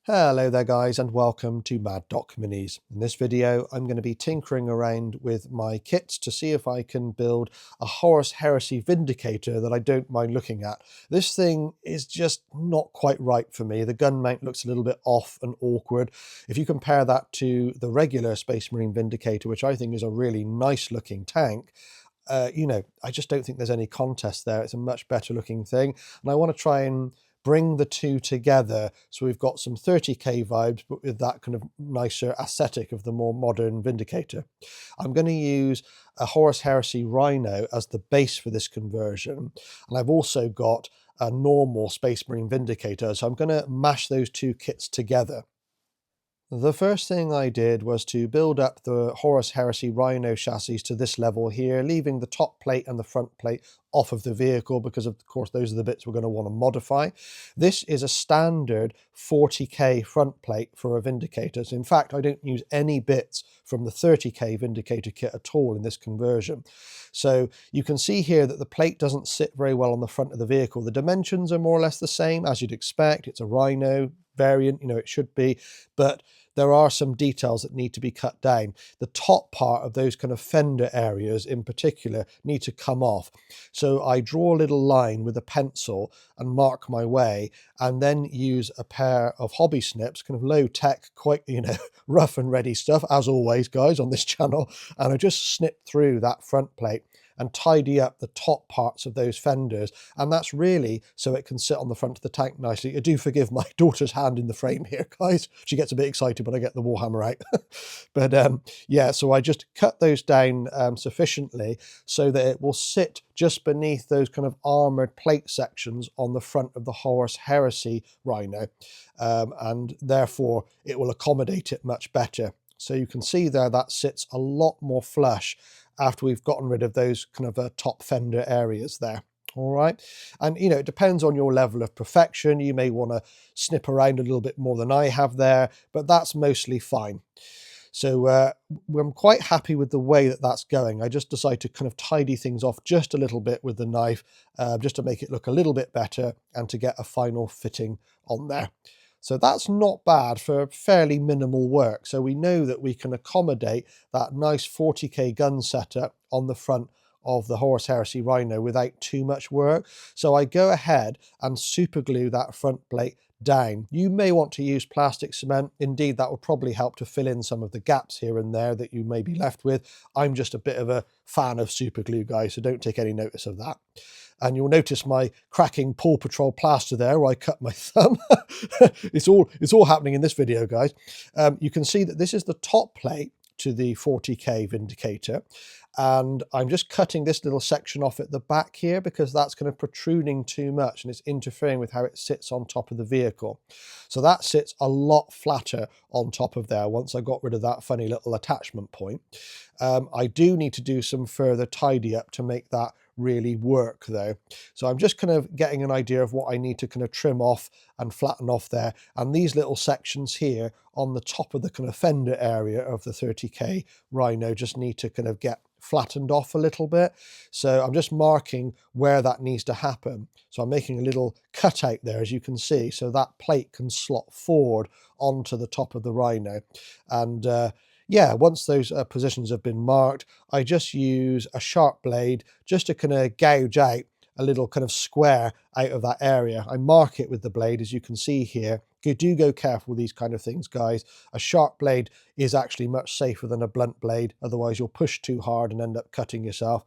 Hello there guys, and welcome to Mad Doc Minis. In this video I'm going to be tinkering around with my kits to see if I can build a Horus Heresy Vindicator that I don't mind looking at. This thing is just not quite right for me. The gun mount looks a little bit off and awkward. If you compare that to the regular Space Marine Vindicator, which I think is a really nice looking tank, I just don't think there's any contest there. It's a much better looking thing, and I want to try and bring the two together so we've got some 30k vibes but with that kind of nicer aesthetic of the more modern Vindicator. I'm going to use a Horus Heresy Rhino as the base for this conversion, and I've also got a normal Space Marine Vindicator, so I'm going to mash those two kits together. The first thing I did was to build up the Horus Heresy Rhino chassis to this level here, leaving the top plate and the front plate off of the vehicle because of course those are the bits we're going to want to modify. This is a standard 40k front plate for a Vindicator. So in fact, I don't use any bits from the 30k Vindicator kit at all in this conversion. So you can see here that the plate doesn't sit very well on the front of the vehicle. The dimensions are more or less the same as you'd expect. It's a Rhino variant, it should be, but there are some details that need to be cut down. The top part of those kind of fender areas in particular need to come off. So I draw a little line with a pencil and mark my way, and then use a pair of hobby snips, kind of low tech, quite, rough and ready stuff, as always, guys, on this channel. And I just snip through that front plate and tidy up the top parts of those fenders, and that's really so it can sit on the front of the tank nicely. I do forgive my daughter's hand in the frame here, guys. She gets a bit excited when I get the Warhammer out. But yeah, so I just cut those down sufficiently so that it will sit just beneath those kind of armoured plate sections on the front of the Horus Heresy Rhino, and therefore it will accommodate it much better. So you can see there that sits a lot more flush after we've gotten rid of those kind of top fender areas there. All right. And, it depends on your level of perfection. You may want to snip around a little bit more than I have there, but that's mostly fine. So I'm quite happy with the way that that's going. I just decided to kind of tidy things off just a little bit with the knife, just to make it look a little bit better and to get a final fitting on there. So that's not bad for fairly minimal work. So we know that we can accommodate that nice 40k gun setup on the front of the Horus Heresy Rhino without too much work. So I go ahead and super glue that front plate down. You may want to use plastic cement. Indeed, that will probably help to fill in some of the gaps here and there that you may be left with. I'm just a bit of a fan of super glue, guys, so don't take any notice of that. And you'll notice my cracking Paw Patrol plaster there where I cut my thumb. It's all happening in this video, guys. You can see that this is the top plate to the 40k Vindicator, and I'm just cutting this little section off at the back here because that's kind of protruding too much and it's interfering with how it sits on top of the vehicle. So that sits a lot flatter on top of there once I got rid of that funny little attachment point. I do need to do some further tidy up to make that really work though. So I'm just kind of getting an idea of what I need to kind of trim off and flatten off there. And these little sections here on the top of the kind of fender area of the 30k Rhino just need to kind of get flattened off a little bit. So I'm just marking where that needs to happen. So I'm making a little cutout there, as you can see, so that plate can slot forward onto the top of the Rhino. And yeah, once those positions have been marked, I just use a sharp blade just to kind of gouge out a little kind of square out of that area. I mark it with the blade, as you can see here. You do go careful with these kind of things, guys. A sharp blade is actually much safer than a blunt blade. Otherwise, you'll push too hard and end up cutting yourself.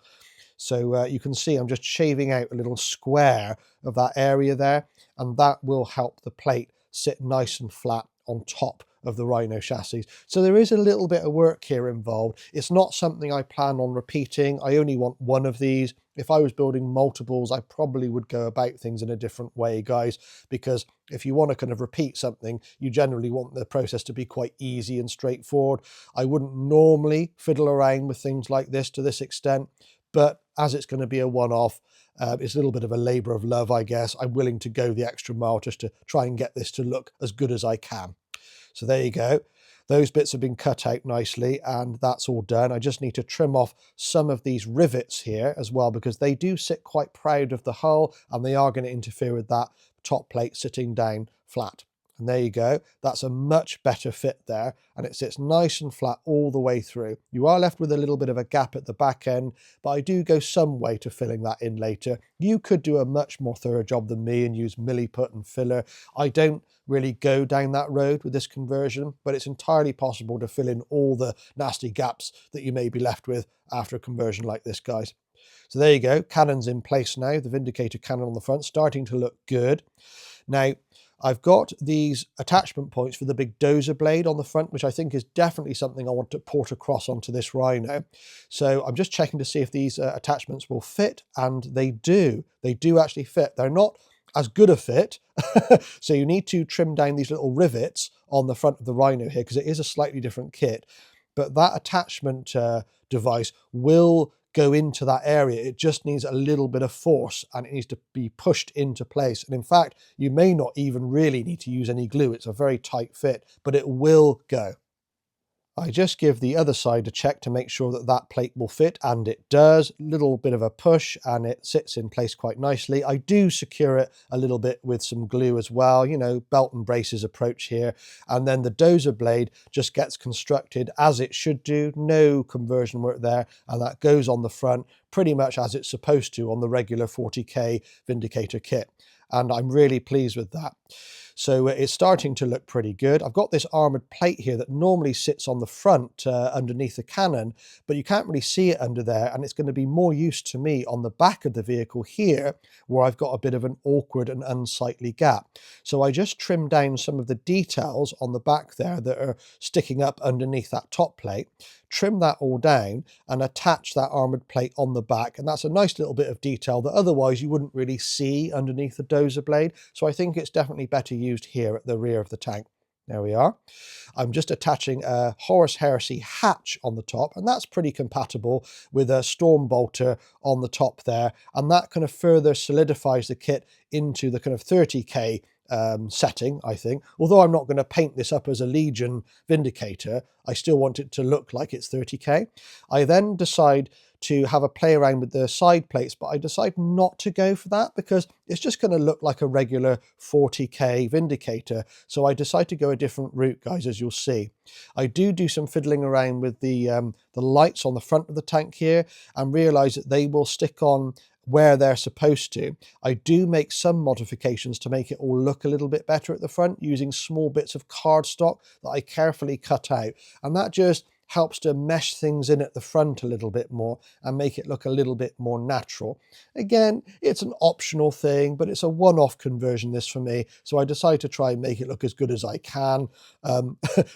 So you can see I'm just shaving out a little square of that area there, and that will help the plate sit nice and flat on top of the Rhino chassis. So there is a little bit of work here involved. It's not something I plan on repeating. I only want one of these. If I was building multiples, I probably would go about things in a different way, guys, because if you want to kind of repeat something, you generally want the process to be quite easy and straightforward. I wouldn't normally fiddle around with things like this to this extent, but as it's going to be a one-off, it's a little bit of a labor of love, I guess. I'm willing to go the extra mile just to try and get this to look as good as I can. So there you go. Those bits have been cut out nicely and that's all done. I just need to trim off some of these rivets here as well, because they do sit quite proud of the hull and they are going to interfere with that top plate sitting down flat. And there you go. That's a much better fit there. And it sits nice and flat all the way through. You are left with a little bit of a gap at the back end, but I do go some way to filling that in later. You could do a much more thorough job than me and use milliput and filler. I don't really go down that road with this conversion, but it's entirely possible to fill in all the nasty gaps that you may be left with after a conversion like this, guys. So there you go. Cannon's in place now. The Vindicator cannon on the front, starting to look good. Now, I've got these attachment points for the big dozer blade on the front, which I think is definitely something I want to port across onto this Rhino. So I'm just checking to see if these attachments will fit, and they do. They do actually fit. They're not as good a fit, so you need to trim down these little rivets on the front of the Rhino here, because it is a slightly different kit. But that attachment device will go into that area. It just needs a little bit of force, and it needs to be pushed into place. And in fact, you may not even really need to use any glue. It's a very tight fit, but it will go. I just give the other side a check to make sure that that plate will fit, and it does. Little bit of a push and it sits in place quite nicely. I do secure it a little bit with some glue as well, you know, belt and braces approach here. And then the dozer blade just gets constructed as it should do. No conversion work there, and that goes on the front pretty much as it's supposed to on the regular 40k Vindicator kit. And I'm really pleased with that. So it's starting to look pretty good. I've got this armoured plate here that normally sits on the front underneath the cannon, but you can't really see it under there, and it's going to be more use to me on the back of the vehicle here, where I've got a bit of an awkward and unsightly gap. So I just trimmed down some of the details on the back there that are sticking up underneath that top plate, trim that all down and attach that armoured plate on the back, and that's a nice little bit of detail that otherwise you wouldn't really see underneath the dozer blade. So I think it's definitely better used here at the rear of the tank. There we are. I'm just attaching a Horus Heresy hatch on the top, and that's pretty compatible with a storm bolter on the top there, and that kind of further solidifies the kit into the kind of 30k setting, I think. Although I'm not going to paint this up as a Legion Vindicator, I still want it to look like it's 30k. I then decide to have a play around with the side plates, but I decide not to go for that because it's just going to look like a regular 40k Vindicator. So I decide to go a different route, guys, as you'll see. I do some fiddling around with the lights on the front of the tank here, and realise that they will stick on where they're supposed to. I do make some modifications to make it all look a little bit better at the front, using small bits of cardstock that I carefully cut out, and that just helps to mesh things in at the front a little bit more and make it look a little bit more natural. Again, it's an optional thing, but it's a one-off conversion, this, for me, so I decide to try and make it look as good as I can.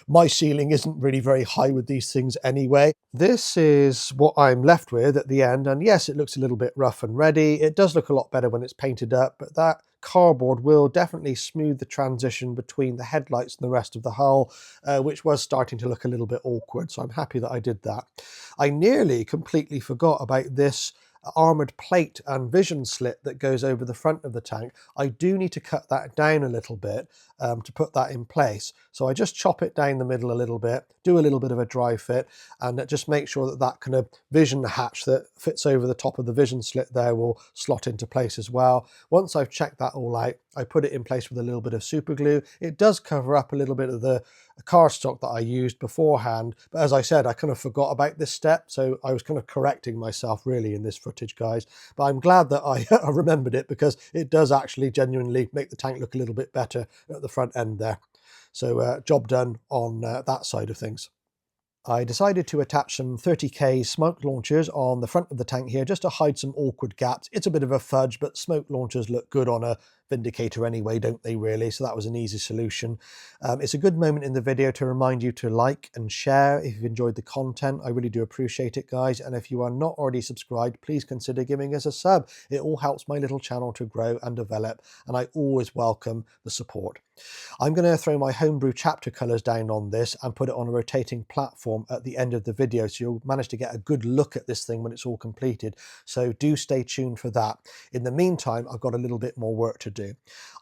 My ceiling isn't really very high with these things anyway. This is what I'm left with at the end, and yes, it looks a little bit rough and ready. It does look a lot better when it's painted up, but that cardboard will definitely smooth the transition between the headlights and the rest of the hull, which was starting to look a little bit awkward, so I'm happy that I did that. I nearly completely forgot about this armoured plate and vision slit that goes over the front of the tank. I do need to cut that down a little bit to put that in place. So I just chop it down the middle a little bit, do a little bit of a dry fit, and just make sure that that kind of vision hatch that fits over the top of the vision slit there will slot into place as well. Once I've checked that all out, I put it in place with a little bit of super glue. It does cover up a little bit of the cardstock that I used beforehand, but as I said, I kind of forgot about this step, so I was kind of correcting myself really in this footage, guys. But I'm glad that I remembered it, because it does actually genuinely make the tank look a little bit better at the front end there. So job done on that side of things. I decided to attach some 30k smoke launchers on the front of the tank here, just to hide some awkward gaps. It's a bit of a fudge, but smoke launchers look good on a Vindicator anyway, don't they, really? So that was an easy solution. It's a good moment in the video to remind you to like and share if you've enjoyed the content. I really do appreciate it, guys. And if you are not already subscribed, please consider giving us a sub. It all helps my little channel to grow and develop, and I always welcome the support. I'm going to throw my homebrew chapter colours down on this and put it on a rotating platform at the end of the video, so you'll manage to get a good look at this thing when it's all completed. So do stay tuned for that. In the meantime, I've got a little bit more work to do. do.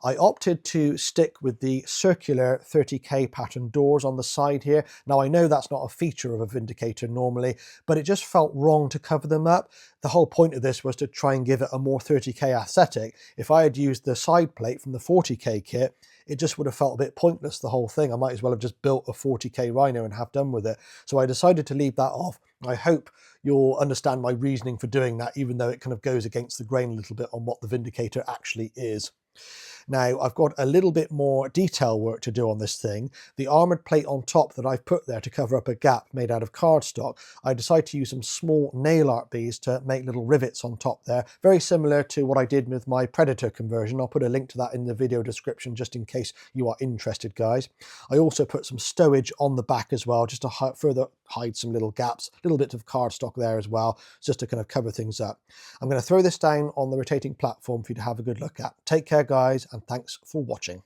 I opted to stick with the circular 30K pattern doors on the side here. Now I know that's not a feature of a Vindicator normally, but it just felt wrong to cover them up. The whole point of this was to try and give it a more 30K aesthetic. If I had used the side plate from the 40K kit, it just would have felt a bit pointless, the whole thing. I might as well have just built a 40K Rhino and have done with it. So I decided to leave that off. I hope you'll understand my reasoning for doing that, even though it kind of goes against the grain a little bit on what the Vindicator actually is. Now, I've got a little bit more detail work to do on this thing. The armoured plate on top that I've put there to cover up a gap made out of cardstock, I decided to use some small nail art beads to make little rivets on top there, very similar to what I did with my Predator conversion. I'll put a link to that in the video description just in case you are interested, guys. I also put some stowage on the back as well, just to further hide some little gaps, little bits of cardstock there as well, just to kind of cover things up. I'm going to throw this down on the rotating platform for you to have a good look at. Take care, guys, and thanks for watching.